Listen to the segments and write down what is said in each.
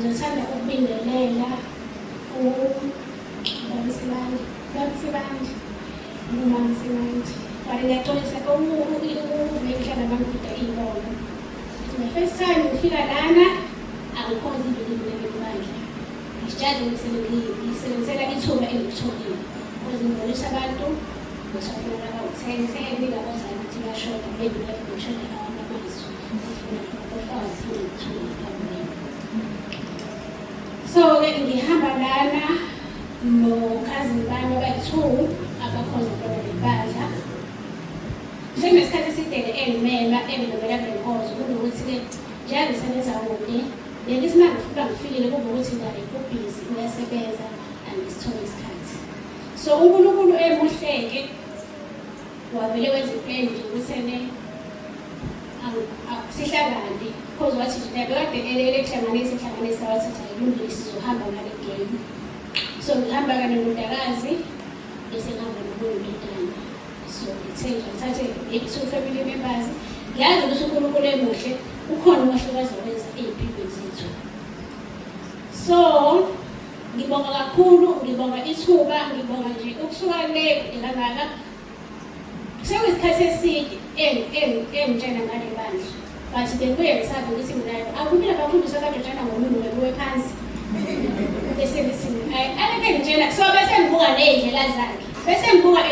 Ngizothanda ukubingelela uMamSibandi. Kanti ngiyaxolisa ukuhlala bangikuda iy'bona. The first time ngifika lana angikhozi ibili lebandla. Ngisijade ngisebenzisela ithuba engilitholile. Ukuze ngibonise abantu ngisafuna abawu-10 labazali ukuthi bashoda maybe bashoda amazwi ngifuna ukufaka ithuba. So ngihamba lana nokhazini bami abayi-2 abakhozi lebandla. Njengesikhathi eside-ke engimema engilobela ngenkozo kunokuthi-ke njengoba ngisebenza kude bengithi uma ngifikile kube ukuthi ngale kubhizi uyasebenza angisithole isikhathi. So uNkulunkulu emuhle-ke wavele wenza impela nje ukuthi sihlangane because wathi nje bekade kuhlanganisa wathatha ilungile sizohamba ngale game. So ngihamba kanye nodakazi bese ngihamba noBuyintana. So ngithathe i-2 family members. Ngiyazi ukuthi uNkulunkulu emuhle ukhona umahluko azokwenza ey'mpilweni zethu. So ngibonga kakhulu, ngibonga ithuba, ngibonga nje ukusuka le kangaka. Sekuyisikhathi eside engitshela ngale bandla. But bengibuye ngisabe ukuthi mina akubi labafundisi abadotshana ngomunye bebuye phansi. Bese ngitshela so bese ngibuka ney'ndlela zakhe. Bese ngibuka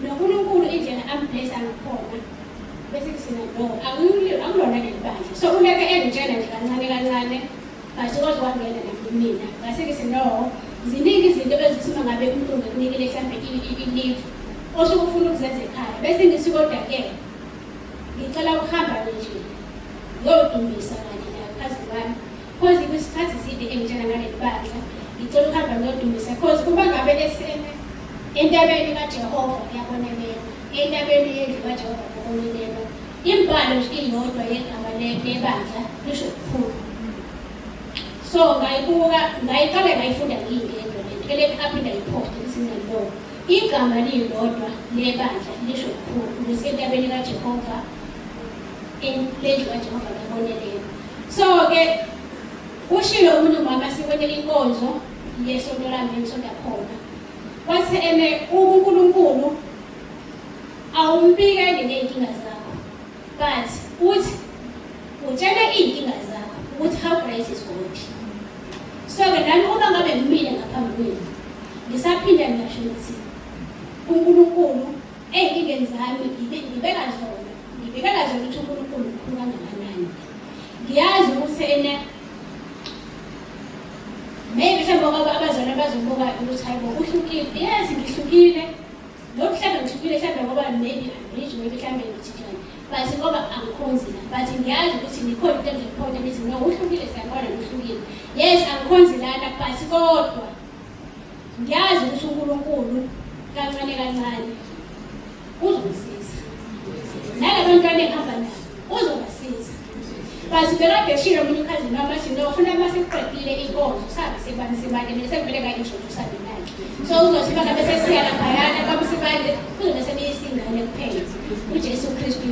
noNkulunkulu indlela amblessa ngakhona. Bese ngisina no akulona leli bandla. So uleke engitshela nje kancane but kodwa wangena mina. Base ngithi no ziningi izinto ezithuma ngabe umuntu ngikunikele mhlambe i-leave osukufuna ukuzenza ekhaya. Bese ngisikodwa-ke ngicela ukuhamba nje ngiyodumisa kanye nabakhazini bami because kwisikhathi eside engitshela ngaleli bandla ngicela ukuhamba ngiyodumisa because kuba ngabe entabeni kaJehova kuyabonelela, entabeni yendlu kaJehova kuyabonelela. Imbalo nje iyodwa yegama lebandla lisho kukhulu. So ngayiqala ngayifunda ngiyingedwa lento elaphinda iposte isinalo. Igama lilodwa lebandla lisho kukhulu ukuthi entabeni kaJehova lendlu kaJehova kuyabonelela. So-ke ushilo umuntu umama sikwele inkonzo yesonto lami ngisonto yakhona. Wathi uNkulunkulu awumbikeli ngey'nkinga zakho but uthi utshela iy'nkinga zakho ukuthi how great is God. So-ke nami uma ngabe ngimile ngaphambi kwenu ngisaphinda ngisho ukuthi uNkulunkulu ey'nkingeni zami ngibekela zona ukuthi uNkulunkulu mkhulu kangakanani. Ngiyazi ukuthi maybe mhlawumbe abazali bazobuka ukuthi hayibo uhlukile. Yes ngihlukile nokuhlala ngihlukile mhlawumbe ngoba maybe angirich maybe mhlawumbe ngithithane but ngoba angikhonzi la but ngiyazi ukuthi ngikhona into engizoyiphonta ngithi no uhlukile siyabona uhlukile. Yes angikhonzi lana but kodwa ngiyazi ukuthi uNkulunkulu kancane uzongisiza nalabantwana engihamba nabo uzobasiza. Basi bekade eshilo omunye ukhazini wami athi no ufuna uma sekuqedile inkonzo sabe sebani sebani bese sekumele ka-introduce naye. So uzothi uma ngabe sesiya laphayana babe sebale kuzobe sebeyisingane kuphela uJesu Kristu